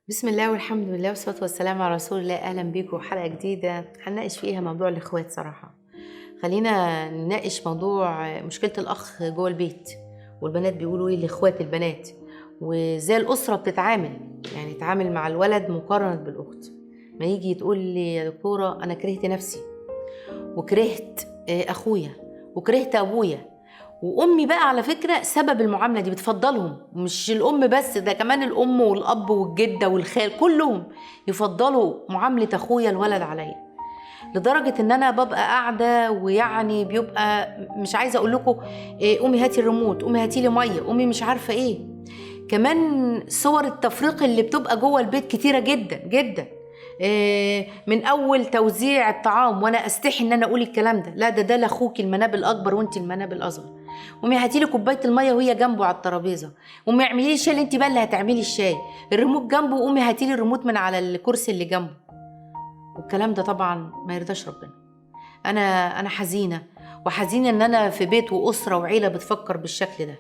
بسم الله والحمد لله والصلاة والسلام على رسول الله. أهلا بيكم حلقة جديدة هنناقش فيها موضوع الإخوات. صراحة خلينا نناقش موضوع مشكلة الأخ جوه البيت، والبنات بيقولوا إيه لإخوات البنات، وإزاي الأسرة بتتعامل، يعني تتعامل مع الولد مقارنة بالأخت. ما يجي تقول لي يا دكتورة أنا كرهت نفسي وكرهت أخويا وكرهت أبويا وامي بقى على فكره سبب المعامله دي، بتفضلهم. مش الام بس، ده كمان الام والاب والجده والخال كلهم يفضلوا معامله اخويا الولد عليا، لدرجه ان انا ببقى قاعده ويعني بيبقى مش عايزه اقول لكم امي هاتي الريموت، امي هاتي لي ميه، امي مش عارفه ايه. كمان صور التفريق اللي بتبقى جوه البيت كتيره جدا جدا. من اول توزيع الطعام وانا استحي ان انا اقول الكلام ده، لا ده لاخوك المناب الاكبر وانت المناب الاصغر. قومي هاتي لي كوبايه الميه وهي جنبه على الترابيزه، قومي اعملي لي الشاي اللي انت بقى اللي هتعملي الشاي، الريموت جنبه، قومي هاتي لي الريموت من على الكرسي اللي جنبه. والكلام ده طبعا ما يرضاش ربنا. انا حزينه، وحزينه ان انا في بيت واسره وعيله بتفكر بالشكل ده.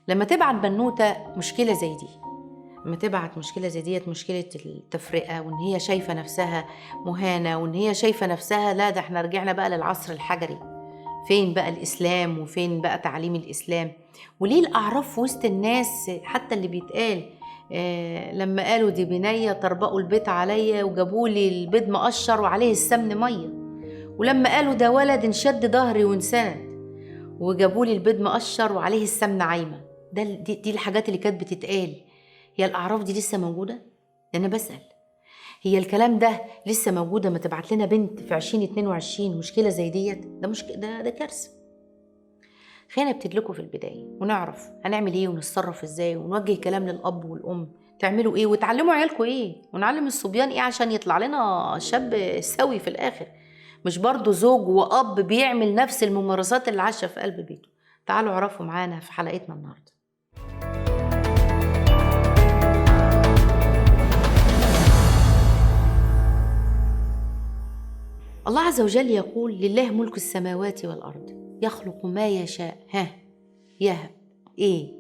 لما تبعت بنوته مشكله زي دي، لما تبعت مشكله زي ديت، مشكله التفرقه، وان هي شايفه نفسها مهانه، وان هي شايفه نفسها لا ده احنا رجعنا بقى للعصر الحجري، فين بقى الإسلام وفين بقى تعليم الإسلام؟ وليه الأعراف في وسط الناس حتى اللي بيتقال لما قالوا دي بنية طربقوا البيت عليا وجابوا لي البيض مقشر وعليه السمن مية، ولما قالوا ده ولد انشد ظهري وانسند وجابوا لي البيض مقشر وعليه السمن عايمة. دي الحاجات اللي كانت بتتقال. هي الأعراف دي لسه موجودة؟ ده أنا بسأل، هي الكلام ده لسه موجودة؟ ما تبعت لنا بنت في 2022 مشكلة زي ديت؟ ده مشكلة، ده كارثة. خلينا نبتدي لكم في البداية ونعرف هنعمل ايه ونتصرف ازاي، ونوجه كلام للأب والأم تعملوا ايه وتعلموا عيالكم ايه، ونعلم الصبيان ايه عشان يطلع لنا شاب سوي في الآخر، مش برضو زوج وأب بيعمل نفس الممارسات اللي عايشة في قلب بيته. تعالوا اعرفوا معانا في حلقتنا النهارده. الله عز وجل يقول لله ملك السماوات والأرض يخلق ما يشاء. يهب ايه؟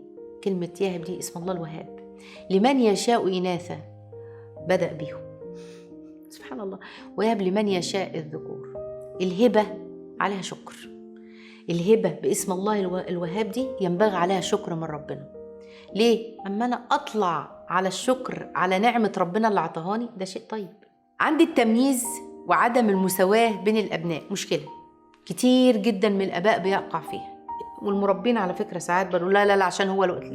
كلمة يهب دي اسم الله الوهاب، لمن يشاء إناثا بدأ بيهم سبحان الله، ويهب لمن يشاء الذكور. الهبة عليها شكر، الهبة باسم الله الوهاب دي ينبغي عليها شكر من ربنا. ليه؟ أما أنا أطلع على الشكر على نعمة ربنا اللي عطهاني، ده شيء طيب. عندي التمييز وعدم المساواة بين الأبناء مشكلة كتير جدا من الآباء بيقع فيها، والمربين على فكرة ساعات بيقولوا لا لا لا عشان هو الولد.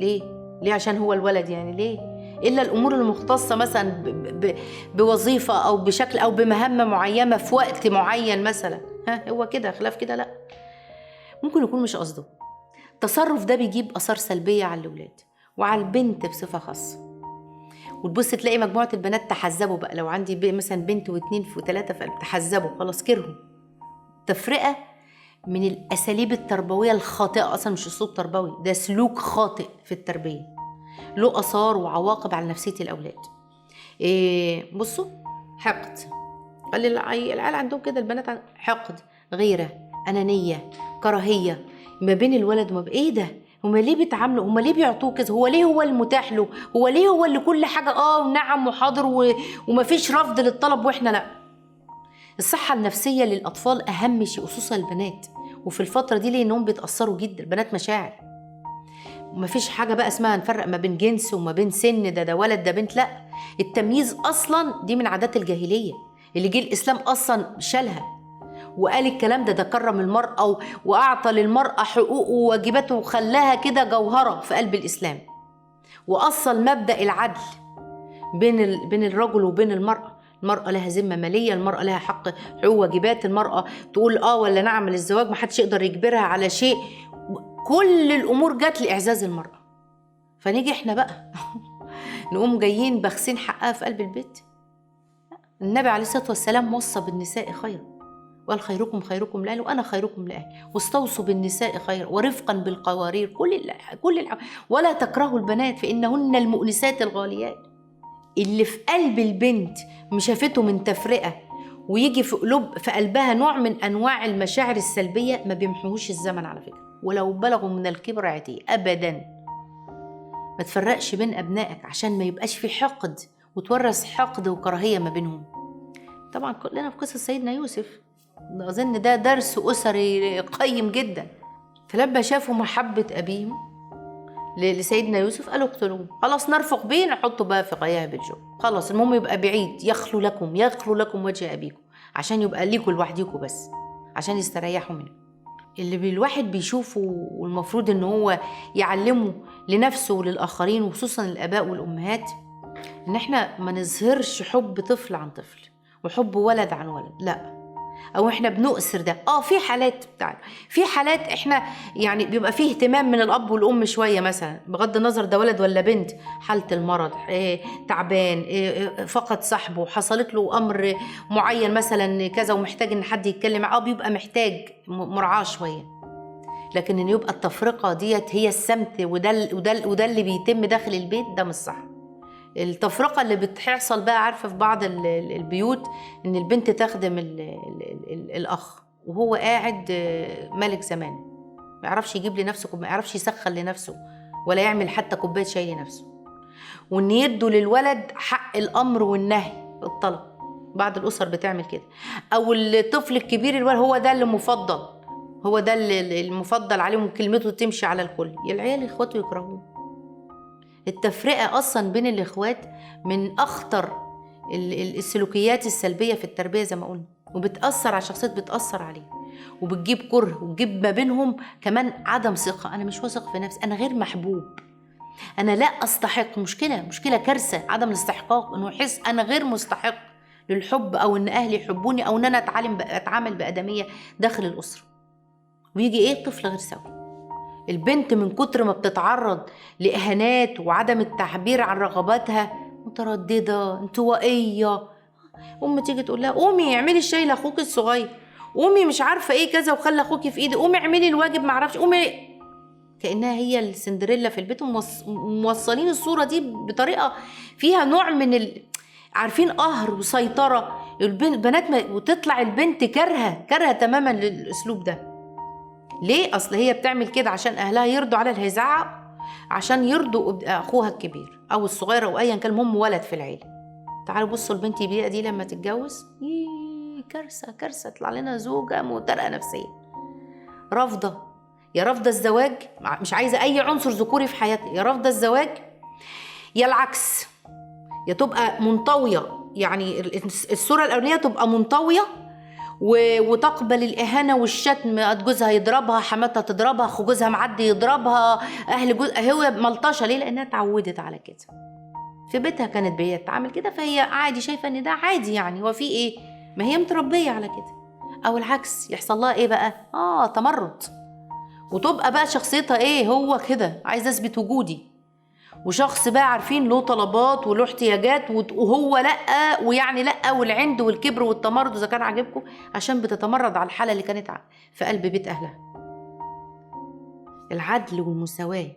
ليه عشان هو الولد؟ يعني ليه؟ إلا الأمور المختصة مثلا بوظيفة أو بشكل أو بمهمة معينة في وقت معين مثلا، هو كده، خلاف كده لا، ممكن يكون مش قصده. التصرف ده بيجيب آثار سلبية على الأولاد وعلى البنت بصفة خاصة. وتبص تلاقي مجموعة البنات تحزبوا بقى، لو عندي مثلا بنت واثنين وثلاثة تحزبوا خلاص كرهوا. تفرقة من الأساليب التربوية الخاطئة، أصلا مش أسلوب تربوي، ده سلوك خاطئ في التربية له آثار وعواقب على نفسية الأولاد. بصوا، حقد، العيال عندهم كده، البنات حقد، غيرة، أنانية، كراهية ما بين الولد وما بين إيه ده؟ هما ليه بيتعاملوا؟ هما ليه بيعطوه كذا؟ هو ليه هو المتاح له؟ هو ليه هو اللي كل حاجة ونعم وحاضر ومفيش رفض للطلب وإحنا لأ؟ الصحة النفسية للأطفال أهم شيء، خصوصا البنات، وفي الفترة دي لأنهم بيتأثروا جدا. البنات مشاعر، ومفيش حاجة بقى اسمها نفرق ما بين جنس وما بين سن، ده ولد ده بنت، لا. التمييز أصلا دي من عادات الجاهلية اللي جه الإسلام أصلا شالها وقال الكلام ده كرم المرأة وأعطى للمرأة حقوق وواجباته وخلاها كده جوهرة في قلب الإسلام، وأصل مبدأ العدل بين الرجل وبين المرأة. المرأة لها ذمة مالية، المرأة لها حق، حقوق، واجبات. المرأة تقول ولا نعم للزواج، محدش يقدر يجبرها على شيء. كل الأمور جت لإعزاز المرأة. فنيجي احنا بقى نقوم جايين باخسين حقها في قلب البيت. النبي عليه الصلاة والسلام وصى بالنساء خيرا، وقال خيركم خيركم لأهله وأنا خيركم لأهلي، واستوصوا بالنساء خيرا ورفقا بالقوارير، ولا تكرهوا البنات فإنهن المؤنسات الغاليات. اللي في قلب البنت مش شافته من تفرقة ويجي في قلبها نوع من أنواع المشاعر السلبية، ما بيمحوش الزمن على فكرة، ولو بلغوا من الكبر عتيه أبدا. ما تفرقش بين أبنائك عشان ما يبقاش في حقد وتورث حقد وكراهية ما بينهم. طبعا كلنا في قصة سيدنا يوسف، أظن ده درس أسري قيم جدا. فلما شافوا محبة أبيهم لسيدنا يوسف قالوا اقتلوه، خلاص نرفق بيه، نحطه بقى في غياب الجب، خلاص المهم يبقى بعيد، يخلو لكم وجه أبيكم، عشان يبقى ليكوا لوحديكوا بس، عشان يستريحوا منه. اللي الواحد بيشوفه والمفروض ان هو يعلمه لنفسه وللآخرين وخصوصا الآباء والأمهات، ان احنا ما نظهرش حب طفل عن طفل وحب ولد عن ولد، لا، او احنا بنؤثر ده. في حالات احنا يعني بيبقى فيه اهتمام من الاب والام شويه، مثلا بغض النظر ده ولد ولا بنت، حاله المرض، تعبان، فقد صاحبه، حصلت له امر معين مثلا كذا ومحتاج ان حد يتكلم معاه، بيبقى محتاج مراعاه شويه. لكن ان يبقى التفرقه ديت هي السمت وده اللي بيتم داخل البيت، ده مش صح. التفرقة اللي بتحصل بقى، عارفة، في بعض البيوت ان البنت تخدم الاخ وهو قاعد ملك زمان، ما يعرفش يجيب لنفسه، ما يعرفش يسخن لنفسه ولا يعمل حتى كوبايه شاي لنفسه، وان يدوا للولد حق الامر والنهي الطلب. بعض الاسر بتعمل كده. او الطفل الكبير الولد هو ده اللي مفضل، هو ده اللي المفضل عليهم وكلمته تمشي على الكل، العيال اخواته يكرهوه. التفرقة أصلا بين الإخوات من أخطر السلوكيات السلبية في التربية زي ما قلنا، وبتأثر على الشخصيات، بتأثر عليه وبتجيب كره، وتجيب ما بينهم كمان عدم ثقة. أنا مش واثق في نفسي، أنا غير محبوب، أنا لا أستحق. مشكلة كارثة، عدم الاستحقاق، إنه يحس أنا غير مستحق للحب، أو إن أهلي يحبوني، أو إن أنا أتعامل بأدمية داخل الأسرة. ويجي إيه؟ طفل غير سوي. البنت من كتر ما بتتعرض لإهانات وعدم التعبير عن رغباتها، مترددة، انطوائية. تيجي تقول لها قومي اعملي الشاي لاخوك الصغير، قومي مش عارفة ايه كذا وخلي اخوكي في ايدي، قومي اعملي الواجب معرفش، قومي، كأنها هي السندريلا في البيت. وموصلين الصورة دي بطريقة فيها نوع من عارفين قهر وسيطرة البنات، وتطلع البنت كارهة تماما للأسلوب ده. ليه؟ أصل هي بتعمل كده عشان أهلها يرضوا على اللي هيزعق، عشان يرضوا أخوها الكبير أو الصغير أو أيا كان، المهم ولد في العيلة. تعالوا بصوا البنت دي لما تتجوز، كارثة، تطلع لنا زوجة مترقة نفسيا، رافضة، يا رافضة الزواج، مش عايزة أي عنصر ذكوري في حياتها، يا رافضة الزواج، يا العكس، يا تبقى منطوية، يعني الصورة الأولانية تبقى منطوية وتقبل الإهانة والشتم، جوزها يضربها، حماتها تضربها، أخو جوزها معدي يضربها، أهل جوزها، هو ملطشة. ليه؟ لأنها اتعودت على كده، في بيتها كانت بتعمل كده، فهي عادي، شايفة إن ده عادي، يعني هو في إيه؟ ما هي متربية على كده. أو العكس، يحصل لها إيه بقى؟ تمرد، وتبقى بقى شخصيتها إيه؟ هو كده عايز أثبت وجودي، وشخص بقى عارفين له طلبات وله احتياجات، وهو لأ، ويعني لأ، والعند والكبر والتمرد إذا كان عاجبكم، عشان بتتمرد على الحالة اللي كانت في قلب بيت أهلها. العدل والمساواة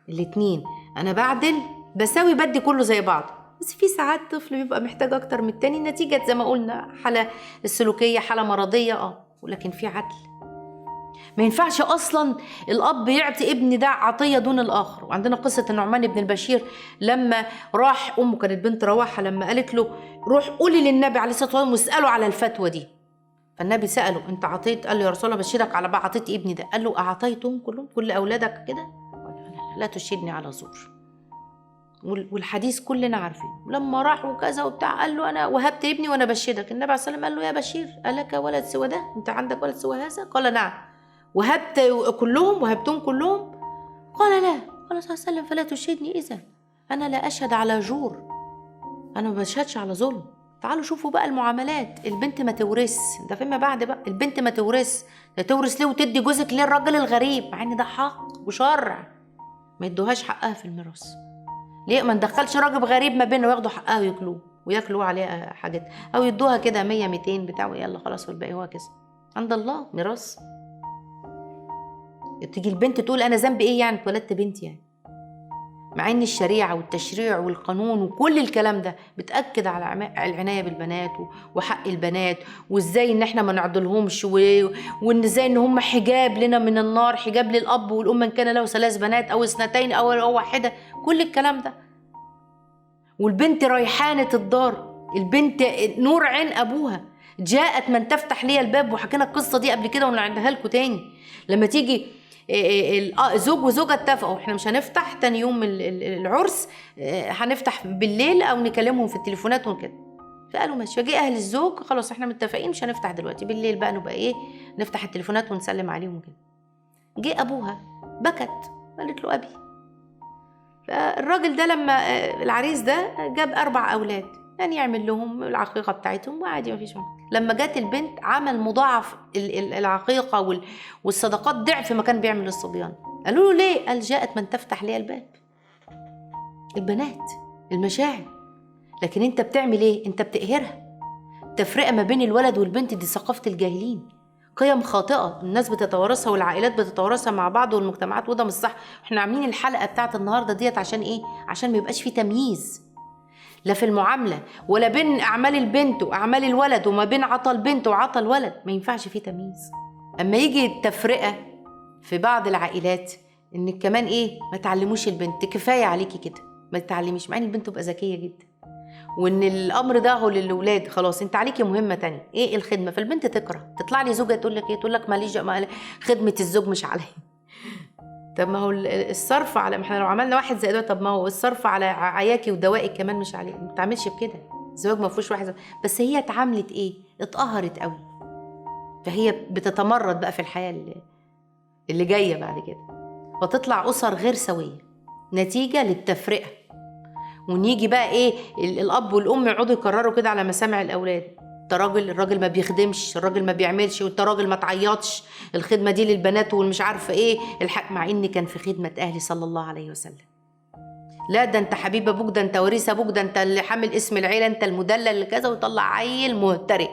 الاتنين، أنا بعدل، بساوي، بدي كله زي بعض، بس في ساعات طفل بيبقى محتاج أكتر من التاني، نتيجة زي ما قلنا حالة السلوكية، حالة مرضية، ولكن في عدل. ما ينفعش أصلا الأب يعطي ابن ده عطية دون الآخر. وعندنا قصة النعمان بن البشير لما راح، أمه كانت بنت رواحة، لما قالت له روح قولي للنبي عليه الصلاة والسلام واسأله على الفتوى دي. فالنبي سأله أنت عطيت؟ قال له يا رسول الله بشرك على بقى عطيت ابني ده. قال له أعطيتهم كلهم، كل أولادك كده؟ لا تشهدني على زور. والحديث كلنا عارفين، لما راح وكذا وبتاع، قال له أنا وهبت ابني وأنا بشرك. النبي عليه الصلاة والسلام قال له يا بشير ألك ولد سوى ده؟ أنت عندك ولد سوى هذا؟ قال نعم. وهبت كلهم؟ وهبتهم كلهم؟ قال لا. قال صلى الله عليه وسلم فلا تشهدني إذا، أنا لا أشهد على جور، أنا ما بشهدش على ظلم. تعالوا شوفوا بقى المعاملات. البنت ما تورث، ده فيما بعد بقى، البنت ما تورث ليه وتدي جوزك ليه الراجل الغريب، مع ان ده حق وشرع، ما يدوهاش حقها في الميراث. ليه ما ندخلش راجل غريب ما بينه وياخدوا حقها وياكلوه وياكلوا عليها حاجات، او يدوها كده 100 200 بتاع، يلا خلاص والباقي هو كذا عند الله ميراث. تيجي البنت تقول انا ذنبي ايه يعني اتولدت بنت يعني، مع ان الشريعه والتشريع والقانون وكل الكلام ده بتاكد على العنايه بالبنات وحق البنات، وازاي ان احنا ما نعضلهمش، وان ازاي ان هم حجاب لنا من النار، حجاب للاب والام ان كان له 3 بنات او 2 او واحده، كل الكلام ده. والبنت ريحانة الدار، البنت نور عين أبوها، جاءت من تفتح لي الباب. وحكينا القصة دي قبل كده ونعيدها لكم تاني. لما تيجي زوج وزوجة اتفقوا احنا مش هنفتح تاني يوم العرس، هنفتح بالليل او نكلمهم في التليفونات وكده. فقالوا ماشي. فجاء اهل الزوج خلاص احنا متفقين مش هنفتح دلوقتي، بالليل بقى نبقى ايه نفتح التليفونات ونسلم عليهم وكده. جه ابوها بكت، قالت له ابي. فالراجل ده لما العريس ده جاب 4 أولاد يعني يعمل لهم العقيقة بتاعتهم وعادي مفيش مشكلة. لما جت البنت عمل مضاعف العقيقة والصدقات ضعف ما كان بيعمل الصبيان. قالوا له ليه؟ قال جاءت من تفتح لي الباب. البنات المشاعر. لكن انت بتعمل ايه؟ انت بتقهرها. تفرقة ما بين الولد والبنت دي ثقافة الجاهلين، قيم خاطئة الناس بتتوارثها والعائلات بتتوارثها مع بعض والمجتمعات، وده مش صح. احنا عاملين الحلقة بتاعت النهاردة ديت عشان ايه؟ عشان ما يبقاش في تمييز لا في المعاملة ولا بين أعمال البنت وأعمال الولد وما بين عطى البنت وعطى الولد، ما ينفعش في تمييز. أما يجي التفرقة في بعض العائلات إنك كمان إيه ما تعلموش البنت، كفاية عليكي كده ما تتعلميش، مع إن البنت تبقى ذكية جدا، وإن الأمر ده هو للأولاد. خلاص أنت عليكي مهمة تانية إيه؟ الخدمة. فالبنت تكره، تطلع لي زوجة تقول لك إيه؟ تقول لك ماليش خدمة الزوج مش عليا. طب ما هو الصرف على، ما احنا لو عملنا 1 زائد 1 طب ما هو الصرف على عياكي ودوائك كمان مش عليك. ما بتعملش بكده، الزواج ما فيهوش 1 بس هي اتعاملت ايه؟ اتقهرت قوي، فهي بتتمرد بقى في الحياه اللي جايه بعد كده، فتطلع اسر غير سويه نتيجه للتفرقه. ونيجي بقى ايه الاب والام يقعدوا يكرروا كده على مسامع الاولاد: انت راجل، الراجل ما بيخدمش، الراجل ما بيعملش، وانت راجل ما تعيطش، الخدمه دي للبنات والمش عارفه ايه الحق. مع ان كان في خدمه اهلي صلى الله عليه وسلم. لا ده انت حبيب ابوك، ده انت وريث ابوك، ده انت اللي حامل اسم العيله، انت المدلل اللي كذا، ويطلع عيل مهترئ،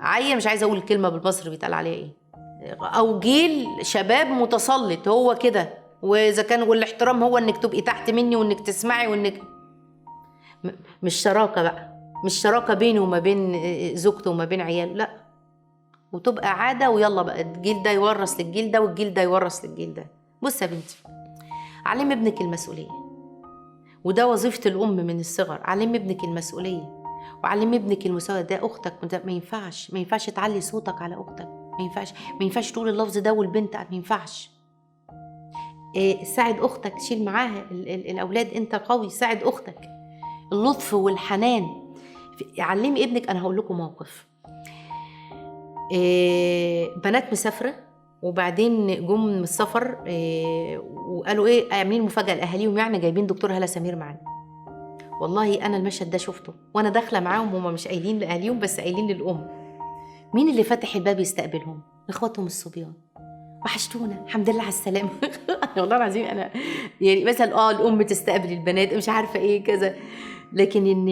عيل مش عايزه اقول الكلمه بالمصري بيتقال عليها ايه، او جيل شباب متسلط هو كده. واذا كان والاحترام هو انك تبقي تحت مني وانك تسمعي وانك مش شراكه بقى، مش شراكه بينه وما بين زوجته وما بين عياله، لا. وتبقى عاده ويلا بقى الجيل ده يورث للجيل ده والجيل ده يورث للجيل ده. بص يا بنتي، علمي ابنك المسؤوليه، وده وظيفه الام من الصغر. علمي ابنك المسؤوليه وعلمي ابنك المساواه. ده اختك، ما ينفعش تعلي صوتك على اختك، ما ينفعش تقول اللفظ ده والبنت، ما ينفعش. ساعد اختك، شيل معاها الاولاد، انت قوي ساعد اختك. اللطف والحنان. علمي ابنك. انا هقول لكم موقف. بنات مسافره وبعدين جم من السفر وقالوا ايه عاملين مفاجاه لاهاليهم، يعني جايبين دكتور هالة سمير معانا. والله انا المشهد ده شفته وانا داخله معاهم، هما مش قايلين لاهاليهم بس قايلين للام. مين اللي فتح الباب يستقبلهم؟ اخواتهم الصبيان. وحشتونا، الحمد لله على السلامه. والله العظيم انا يعني مثلا الام تستقبل البنات مش عارفه ايه كذا، لكن ان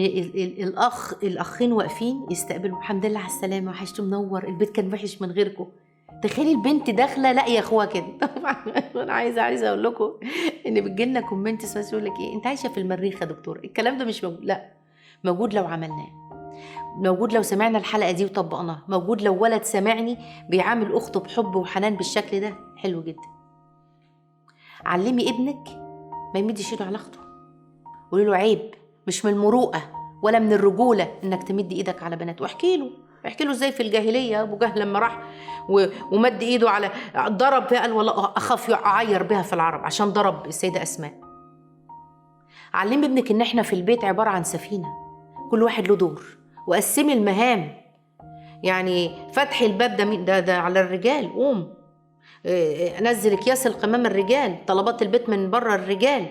الاخين واقفين يستقبلوا الحمد لله على السلامه، وحشتوا، منور، البيت كان وحش من غيركم. تخيلي البنت داخله لاقيه اخوها كده. انا عايزه اقول لكم ان بتجيلنا كومنتس يقول لك ايه انت عايشه في المريخ يا دكتور. الكلام ده مش موجود، لا موجود لو عملناه، موجود لو سمعنا الحلقه دي وطبقناها، موجود لو ولد سمعني بيعامل اخته بحب وحنان بالشكل ده، حلو جدا. علمي ابنك ما يمدش ايده على اخته، قولي له عيب، مش من المروءه ولا من الرجوله انك تمد ايدك على بنات. واحكي له ازاي في الجاهليه ابو جهل لما راح ومد ايده على ضرب بها، قال والله اخاف اعير بها في العرب عشان ضرب السيده اسماء. علمي ابنك ان احنا في البيت عباره عن سفينه، كل واحد له دور، وقسمي المهام. يعني فتح الباب ده مين؟ ده على الرجال، قوم انزل اكياس القمام الرجال، طلبات البيت من بره الرجال،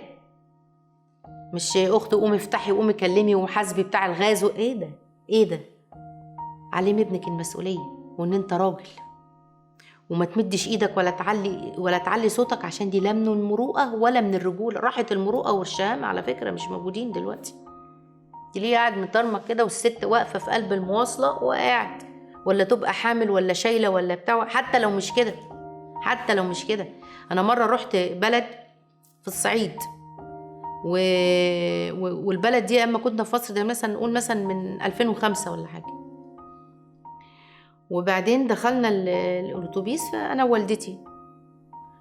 مش اخت قومي افتحي قومي كلمي وحاسبي بتاع الغاز ايه ده. علمي ابنك المسؤوليه وان انت راجل، وما تمدش ايدك ولا تعلي صوتك، عشان دي لا من المروءه ولا من الرجوله. راحت المروءه والشهامه على فكره، مش موجودين دلوقتي. ليه قاعد مطرمك كده والست واقفه في قلب المواصله وقاعد، ولا تبقى حامل ولا شايله ولا بتاع، حتى لو مش كده. انا مره رحت بلد في الصعيد والبلد دي اما كنا في مصر، ده مثلا نقول مثلا من 2005 ولا حاجه. وبعدين دخلنا الاتوبيس فانا ووالدتي،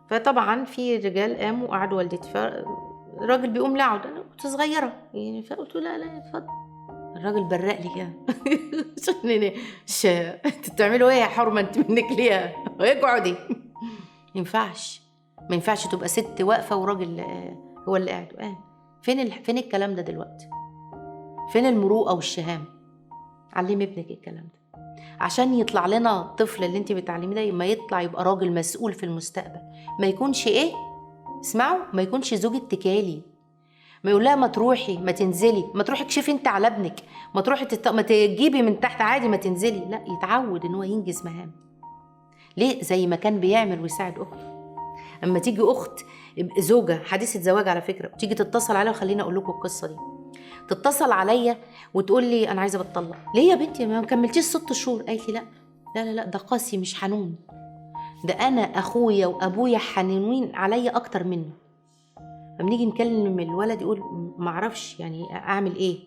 فطبعا في رجال قاموا وقعدوا والدتي، فالراجل بيقوم لعب، انا كنت صغيره يعني، فقلت له لا اتفضل. الراجل برق لي كده انتوا بتعملوا ايه يا حرمه انت منك ليه؟ اقعدي. ما ينفعش تبقى ست واقفه وراجل هو اللي قاعد. فين الكلام ده دلوقتي؟ فين المروءه والشهامه؟ علمي ابنك الكلام ده عشان يطلع لنا الطفل اللي انت بتعلميه ده، ما يطلع يبقى راجل مسؤول في المستقبل، ما يكونش اسمعوا، ما يكونش زوج اتكالي، ما يقول لها ما تروحي، ما تنزلي، ما تروحي كشفي انت على ابنك، ما تروحي ما تجيبي من تحت عادي، ما تنزلي. لا، يتعود ان هو ينجز مهام. ليه؟ زي ما كان بيعمل ويساعد اخته. اما تيجي اخت زوجه حديثه زواج على فكره، تيجي تتصل عليا، وخليني اقول لكم القصه دي، تتصل عليا وتقول لي انا عايزه بتطلق. ليه يا بنتي ما كملتيش 6 شهور؟ قالت لي لا ده قاسي مش حنون، ده انا اخويا وابويا حنونين عليا اكتر منه. فبنيجي نكلم الولد يقول ما اعرفش يعني اعمل ايه.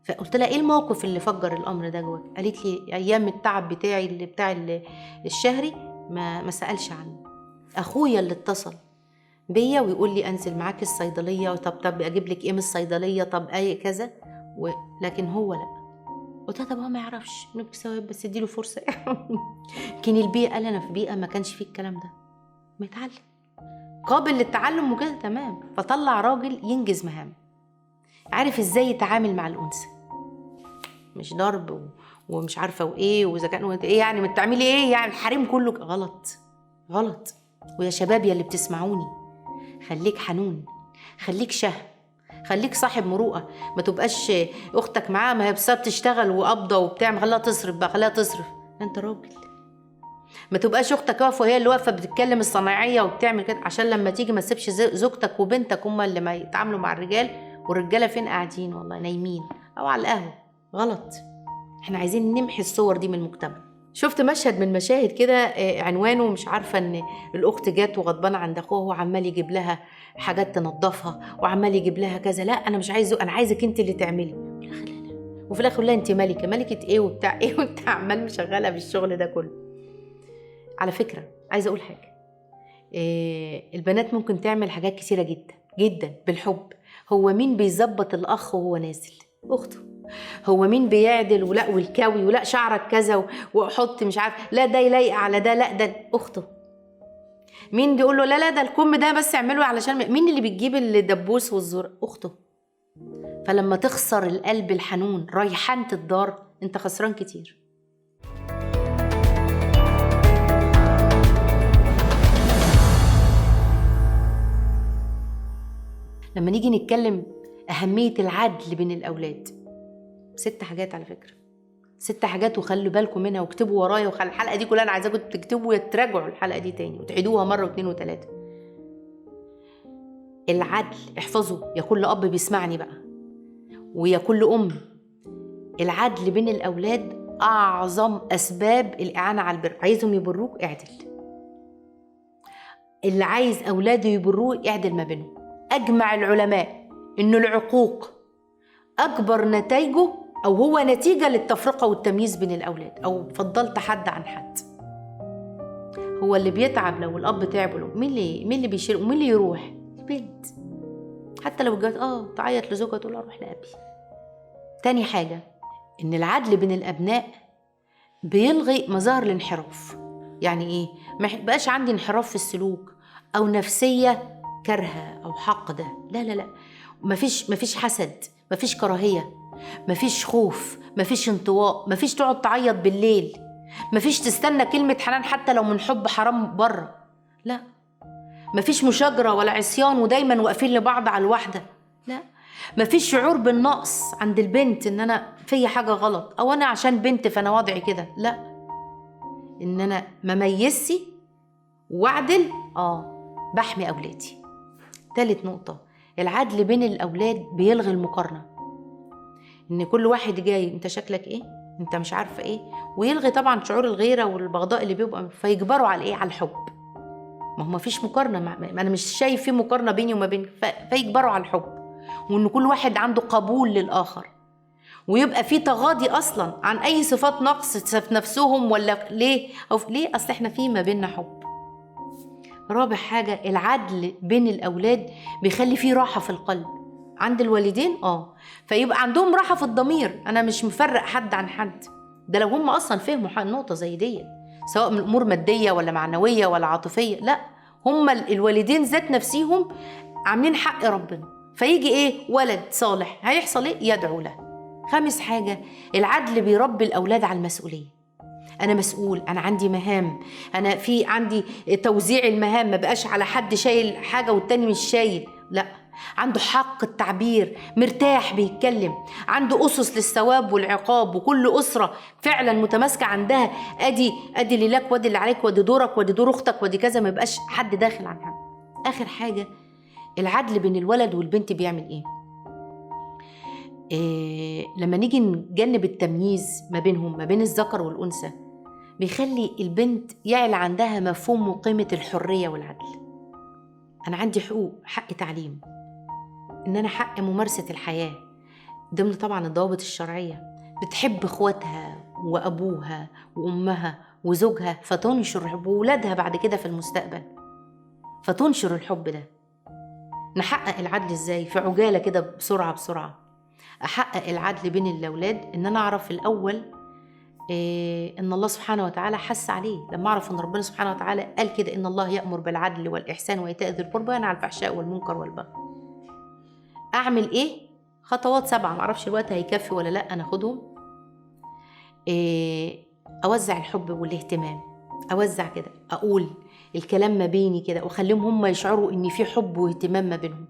فقلت لها ايه الموقف اللي فجر الامر ده جواك؟ قالت لي ايام التعب بتاعي اللي بتاع الشهري ما سالش عنه، اخويا اللي اتصل بيا ويقول لي انزل معاك الصيدليه، طب اجيب لك ايه من الصيدليه، طب اي كذا لكن هو لا. قلت لها طب هو ما يعرفش نبكي ثواب، بس اديله فرصه. كان البيئه، قال انا في بيئه ما كانش فيه الكلام ده، ما يتعلم قابل للتعلم وكده تمام. فطلع راجل ينجز مهام، عارف ازاي يتعامل مع الانثى، مش ضرب ومش عارفه وايه، واذا كان ايه يعني ما بتعملي ايه يعني الحريم كله غلط. ويا شباب يا اللي بتسمعوني، خليك حنون، خليك شهم، خليك صاحب مروءه. ما تبقاش اختك معاها ما هي بس بتشتغل وقبضه وبتعمل، خليها تصرف. انت راجل. ما تبقاش اختك واقفه وهي اللي واقفه بتتكلم الصنايعيه وبتعمل كده، عشان لما تيجي ما تسيبش زوجتك وبنتك هما اللي ما يتعاملوا مع الرجال، والرجاله فين؟ قاعدين والله نايمين او على القهوه. غلط. احنا عايزين نمحي الصور دي من المجتمع. شفت مشهد من مشاهد كده عنوانه مش عارفه ان الاخت جات وغضبانه عند اخوها وعمال يجيب لها حاجات تنظفها وعمال يجيب لها كذا، لا انا مش عايزه، انا عايزك انت اللي تعملي. وفي الاخر لا انت ملكه ايه وبتاع ايه، وانت عمال مشغلها بالشغل ده كله. على فكره عايزه اقول حاجه، البنات ممكن تعمل حاجات كثيره جدا جدا بالحب. هو مين بيظبط الاخ وهو نازل؟ اخته. هو مين بيعدل ولا والكوي ولا شعرك كذا وحط مش عارف لا ده يلايق على ده، لا ده اخته. مين بيقول له لا ده الكم ده بس اعمله علشان مين اللي بتجيب الدبوس والزور؟ اخته. فلما تخسر القلب الحنون ريحانة الدار انت خسران كتير. لما نيجي نتكلم أهمية العدل بين الأولاد، 6 حاجات على فكرة، 6 حاجات، وخلوا بالكم منها واكتبوا ورايا، الحلقة دي كلها أنا عايزاكم تكتبوا وتراجعوا الحلقة دي تاني وتعيدوها مرة و2 و3. العدل، احفظوا يا كل أب بيسمعني بقى ويا كل أم، العدل بين الأولاد أعظم أسباب الإعانة على البر. عايزهم يبروك اعدل، اللي عايز أولاده يبروه اعدل ما بينهم. أجمع العلماء إنه العقوق أكبر نتائجه أو هو نتيجة للتفرقة والتمييز بين الأولاد، أو فضلت حد عن حد. هو اللي بيتعب لو الأب تعب له، مين اللي بيشيل ومين اللي يروح؟ البنت. حتى لو الجواز تعيط لزوجها تقول أروح لأبي. تاني حاجة إن العدل بين الأبناء بيلغي مظاهر الانحراف. يعني إيه؟ ما يبقاش عندي انحراف في السلوك أو نفسية كرهة أو حقدة، لا مفيش حسد، مفيش كراهية، مفيش خوف، مفيش انطواء، مفيش تقعد تعيط بالليل، مفيش تستنى كلمة حنان حتى لو من حب حرام بره، لا. مفيش مشاجرة ولا عصيان ودايما واقفين لبعض على الواحدة، لا. مفيش شعور بالنقص عند البنت ان انا في حاجة غلط او انا عشان بنت فانا وضعي كده، لا. ان انا مميزي واعدل، بحمي اولادي. ثالث نقطة، العدل بين الأولاد بيلغي المقارنة، إن كل واحد جاي أنت شكلك إيه؟ أنت مش عارفة إيه؟ ويلغي طبعا شعور الغيرة والبغضاء اللي بيبقى، فيجبروا على إيه؟ على الحب. ما هو مفيش مقارنة، أنا مش شايف في مقارنة بيني وما بينك، فيجبروا على الحب، وإن كل واحد عنده قبول للآخر، ويبقى في تغاضي أصلا عن أي صفات نقص في نفسهم ولا ليه أو ليه، أصل إحنا في ما بيننا حب. رابع حاجة، العدل بين الأولاد بيخلي فيه راحة في القلب. عند الوالدين فيبقى عندهم راحة في الضمير، أنا مش مفرق حد عن حد. ده لو هم أصلا فهموا نقطة زي دي، سواء من أمور مادية ولا معنوية ولا عاطفية، لا، هم الوالدين ذات نفسيهم عاملين حق ربنا. فيجي إيه؟ ولد صالح هيحصل إيه؟ يدعو له. خامس حاجة، العدل بيربي الأولاد على المسؤولية. أنا مسؤول، أنا عندي مهام، أنا في عندي توزيع المهام، ما بقاش على حد شايل حاجة والتاني مش شايل، لا، عنده حق التعبير، مرتاح بيتكلم، عنده أسس للثواب والعقاب، وكل أسرة فعلا متماسكة عندها أدي اللي لك وادي اللي عليك وادي دورك وادي دور أختك وادي كذا، ما يبقاش حد داخل عن حد. آخر حاجة، العدل بين الولد والبنت بيعمل إيه؟ لما نيجي نجنب التمييز ما بينهم، ما بين الذكر والأنثى، بيخلي البنت يعلى عندها مفهوم وقيمة الحرية والعدل. أنا عندي حقوق، حق تعليم، إن أنا حق ممارسة الحياة ضمن طبعا الضوابط الشرعية، بتحب إخواتها وأبوها وأمها وزوجها، فتنشر حب وولادها بعد كده في المستقبل، فتنشر الحب ده. نحقق العدل إزاي؟ في عجالة كده، بسرعة أحقق العدل بين الأولاد. إن أنا أعرف الأول إن الله سبحانه وتعالى حس عليه. لما أعرف إن ربنا سبحانه وتعالى قال كده، إن الله يأمر بالعدل والإحسان وإيتاء ذي القربى وينهى عن الفحشاء والمنكر والبغي. أعمل إيه؟ خطوات 7، معرفش الوقت هيكفي ولا لأ، أنا أخدهم. أوزع الحب والاهتمام، أوزع كده، أقول الكلام ما بيني كده، وأخليهم هم يشعروا إن في حب واهتمام ما بينهم.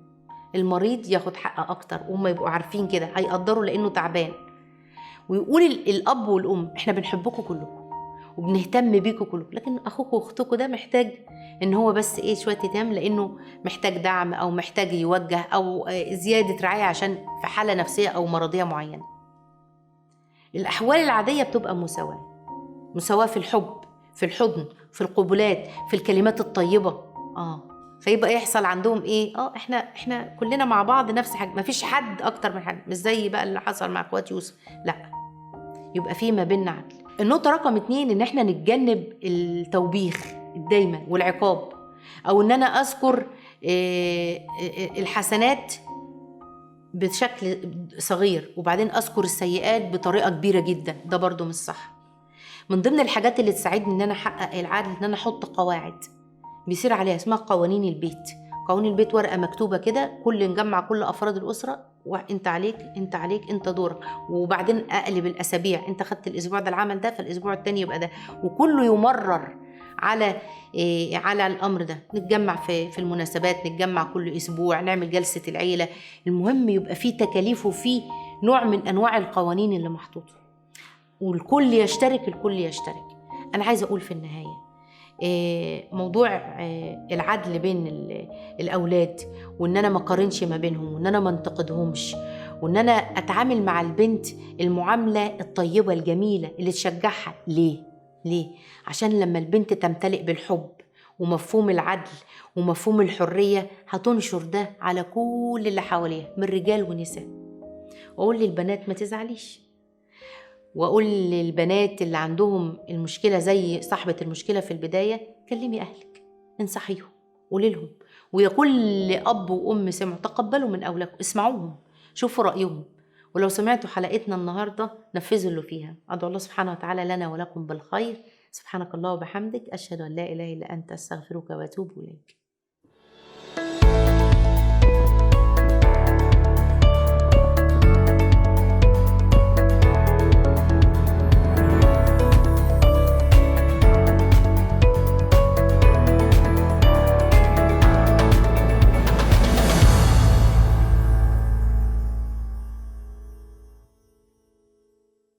المريض ياخد حقه أكتر، وهم يبقوا عارفين كده، هيقدروا لأنه تعبان. ويقول الأب والأم إحنا بنحبكم كلكم وبنهتم بيكم كلكم، لكن أخوكم وأختكم ده محتاج إن هو بس شوية اهتمام، لأنه محتاج دعم أو محتاج يوجه أو زيادة رعاية عشان في حالة نفسية أو مرضية معينة. الأحوال العادية بتبقى مساواة في الحب، في الحضن، في القبلات، في الكلمات الطيبة. فيبقى يحصل عندهم احنا كلنا مع بعض نفس حاجة، مفيش حد اكتر من حد، مش زي بقى اللي حصل مع اخوات يوسف، لا، يبقى في ما بيننا عدل. النقطة رقم 2، ان احنا نتجنب التوبيخ دايما والعقاب، او ان انا اذكر الحسنات بشكل صغير وبعدين اذكر السيئات بطريقة كبيرة جدا، ده برضو مش صح. من ضمن الحاجات اللي تساعدني ان انا احقق العدل، ان انا احط قواعد بيصير عليها، اسمها قوانين البيت. قوانين البيت ورقة مكتوبة كده، نجمع كل أفراد الأسرة، وانت عليك انت دورك، وبعدين أقلب الأسابيع، انت خدت الأسبوع ده العمل ده، فالأسبوع التاني يبقى ده، وكله يمرر على الأمر ده. نتجمع في المناسبات، نتجمع كل أسبوع، نعمل جلسة العيلة. المهم يبقى فيه تكاليف وفيه نوع من أنواع القوانين اللي محطوطة، والكل يشترك. أنا عايزة أقول في النهاية، موضوع العدل بين الأولاد، وإن أنا ما قارنش ما بينهم، وإن أنا ما انتقدهمش، وإن أنا أتعامل مع البنت المعاملة الطيبة الجميلة اللي تشجعها. ليه؟ عشان لما البنت تمتلئ بالحب ومفهوم العدل ومفهوم الحرية، هتنشر ده على كل اللي حواليها من رجال ونساء. وأقول للبنات ما تزعليش، وأقول للبنات اللي عندهم المشكلة زي صاحبة المشكلة في البداية، كلمي أهلك، انصحيهم، قولي لهم. ويا كل أب وأم سمعوا، تقبلوا من أولادكم، اسمعوهم، شوفوا رأيهم. ولو سمعتوا حلقتنا النهاردة نفذوا اللي فيها. أدعو الله سبحانه وتعالى لنا ولكم بالخير. سبحانك الله وبحمدك، أشهد أن لا إله إلا أنت، أستغفرك وأتوب إليك.